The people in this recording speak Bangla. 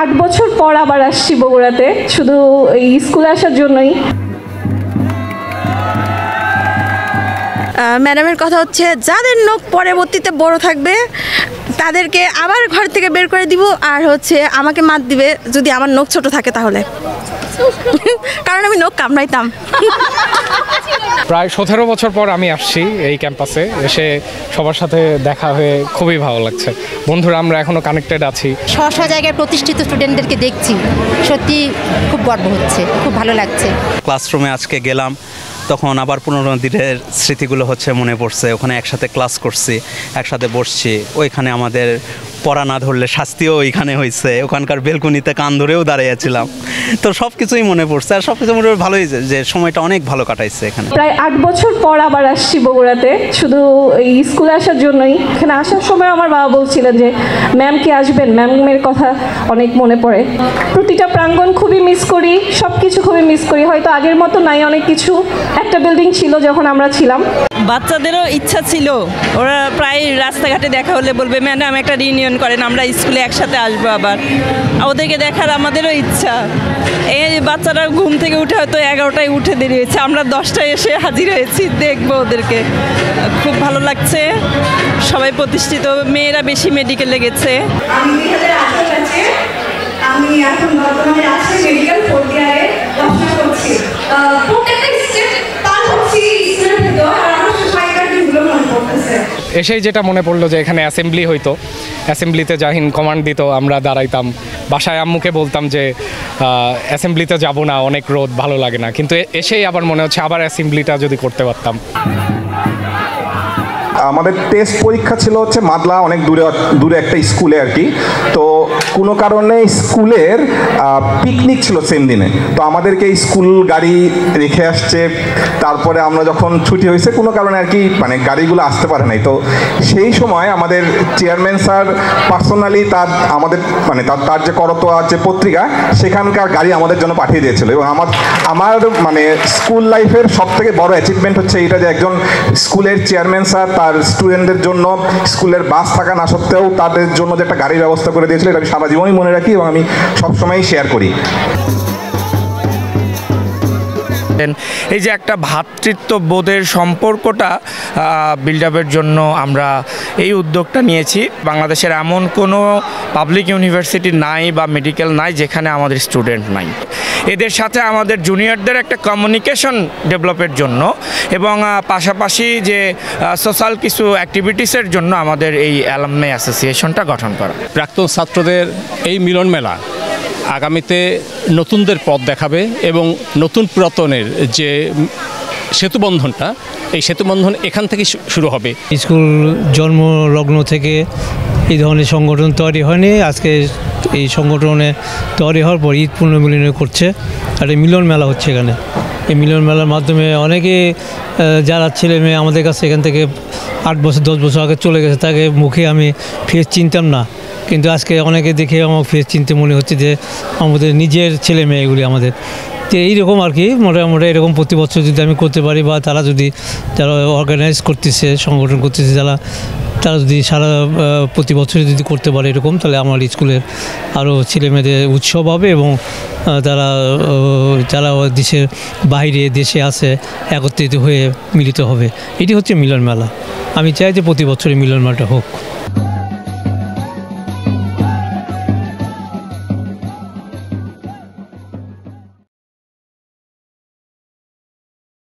8 বছর পর আবার আসছি বগুড়াতে, শুধু এই স্কুলে আসার জন্যই। ম্যাডামের কথা হচ্ছে, যাদের নখ পরবর্তীতে বড় থাকবে তাদেরকে আবার ঘর থেকে বের করে দিব, আর হচ্ছে আমাকে মাত দিবে যদি আমার নখ ছোট থাকে তাহলে, কারণ আমি নখ কামড়াইতাম। প্রায় 17 বছর পর আমি আসছি এই ক্যাম্পাসে, এসে সবার সাথে দেখা হয়ে খুবই ভালো লাগছে। বন্ধুরা আমরা এখনও কানেক্টেড আছি। স্ব জায়গায় প্রতিষ্ঠিত স্টুডেন্টদেরকে দেখছি, সত্যি খুব গর্ব হচ্ছে, খুব ভালো লাগছে। ক্লাসরুমে আজকে গেলাম, তখন আবার পুরনো দিনের স্মৃতিগুলো হচ্ছে মনে পড়ছে। ওখানে একসাথে ক্লাস করছি, একসাথে বসছি, ওইখানে আমাদের পড়া না ধরলে শাস্তিও ওইখানে হয়েছে, ওখানকার বেলকুনিতে কান ধরেও দাঁড়িয়েছিলাম। তো সব কিছুই মনে পড়ছে, আর সব কিছু মনে ভালোই, যে সময়টা অনেক ভালো কাটাইছে এখানে। প্রায় 8 বছর পর আবার আসছি বগুড়াতে, শুধু এই স্কুলে আসার জন্যই। এখানে আসার সময় আমার বাবা বলছিলেন যে ম্যাম কি আসবেন, ম্যামের কথা অনেক মনে পড়ে। প্রতিটা প্রাঙ্গণ খুবই মিস করি, সব কিছু খুবই মিস করি। হয়তো আগের মতো নাই অনেক কিছু, একটা বিল্ডিং ছিল যখন আমরা ছিলাম। বাচ্চাদেরও ইচ্ছা ছিল, ওরা প্রায় রাস্তাঘাটে দেখা হলে বলবে ম্যাডাম একটা রিউনিয়ন করেন, আমরা স্কুলে একসাথে আসবো আবার। ওদেরকে দেখার আমাদেরও ইচ্ছা। এই বাচ্চারা ঘুম থেকে উঠে হয়তো 11টায় উঠে দেরি হয়েছে, আমরা 10টায় এসে হাজির হয়েছি, দেখবো ওদেরকে। খুব ভালো লাগছে, সবাই প্রতিষ্ঠিত, মেয়েরা বেশি মেডিকেলে গেছে। আমি এখন বর্তমানে আছি মেডিকেল 4th ইয়ারে পড়াশোনা করছি। প্রত্যেকটা স্টেপ পার হচ্ছি স্কুলের ভিতর, আর আমার সবাইকার দিনগুলো মনে পড়তেছে। এসেই যেটা মনে পড়লো যে এখানে অ্যাসেম্বলি হইতো, অ্যাসেম্বলিতে জাহিন কমান্ড দিত, আমরা দাঁড়াইতাম। বাসায় আম্মুকে বলতাম যে অ্যাসেম্বলিতে যাব না, অনেক রোদ, ভালো লাগে না। কিন্তু এসেই আবার মনে হচ্ছে আবার অ্যাসেম্বলিটা যদি করতে পারতাম। আমাদের টেস্ট পরীক্ষা ছিল হচ্ছে মাদলা, অনেক দূরে একটা স্কুলে আর কি। তো কোনো কারণে স্কুলের পিকনিক ছিল সেম দিনে, তো আমাদেরকে স্কুল গাড়ি রেখে আসছে। তারপরে আমরা যখন ছুটি হয়েছে কোনো কারণে আর কি, মানে গাড়িগুলো আসতে পারে নাই। তো সেই সময় আমাদের চেয়ারম্যান স্যার পার্সোনালি আমাদের মানে তার যে করতোয়া যে পত্রিকা, সেখানকার গাড়ি আমাদের জন্য পাঠিয়ে দিয়েছিল। এবং আমার মানে স্কুল লাইফের সব থেকে বড় অ্যাচিভমেন্ট হচ্ছে এটা, যে একজন স্কুলের চেয়ারম্যান স্যার তার স্টুডেন্টদের জন্য স্কুলের বাস থাকা না সত্ত্বেও তাদের জন্য যে একটা গাড়ির ব্যবস্থা করে দিয়েছিল, এটা আমি সারা জীবনই মনে রাখি এবং আমি সবসময়ই শেয়ার করি। এই যে একটা ভ্রাতৃত্ববোধের সম্পর্কটা বিল্ড আপের জন্য আমরা এই উদ্যোগটা নিয়েছি। বাংলাদেশের এমন কোনো পাবলিক ইউনিভার্সিটি নাই বা মেডিকেল নাই যেখানে আমাদের স্টুডেন্ট নাই। এদের সাথে আমাদের জুনিয়রদের একটা কমিউনিকেশন ডেভেলপের জন্য এবং পাশাপাশি যে সোশ্যাল কিছু অ্যাক্টিভিটিসের জন্য আমাদের এই অ্যালামনাই অ্যাসোসিয়েশনটা গঠন করা। প্রাক্তন ছাত্রদের এই মিলন মেলা আগামীতে নতুনদের পথ দেখাবে এবং নতুন পুরাতনের যে সেতুবন্ধনটা, এই সেতুবন্ধন এখান থেকে শুরু হবে। স্কুল জন্মলগ্ন থেকে এই ধরনের সংগঠন তৈরি হয়নি, আজকে এই সংগঠনে তৈরি হওয়ার পর ঈদ পুনর্মিলন করছে, আর এই মিলন মেলা হচ্ছে এখানে। এই মিলন মেলার মাধ্যমে অনেকে যারা ছেলে মেয়ে আমাদের কাছে এখান থেকে 8 বছর 10 বছর আগে চলে গেছে, তাকে মুখে আমি ফেস চিনতাম না, কিন্তু আজকে অনেকে দেখে আমার ফেস চিনতে মনে হচ্ছে যে আমাদের নিজের ছেলে মেয়ে এগুলি আমাদের। তো এইরকম আর কি, মোটামুটি এরকম প্রতি বছর যদি আমি করতে পারি, বা তারা যদি যারা অর্গানাইজ করতেছে, সংগঠন করতেছে, তারা যদি সারা প্রতি বছরই যদি করতে পারে এরকম, তাহলে আমার স্কুলের আরও ছেলেমেয়েদের উৎসব হবে এবং যারা দেশের বাইরে দেশে আছে একত্রিত হয়ে মিলিত হবে। এটি হচ্ছে মিলন মেলা। আমি চাই যে প্রতি বছরই মিলন মেলাটা হোক।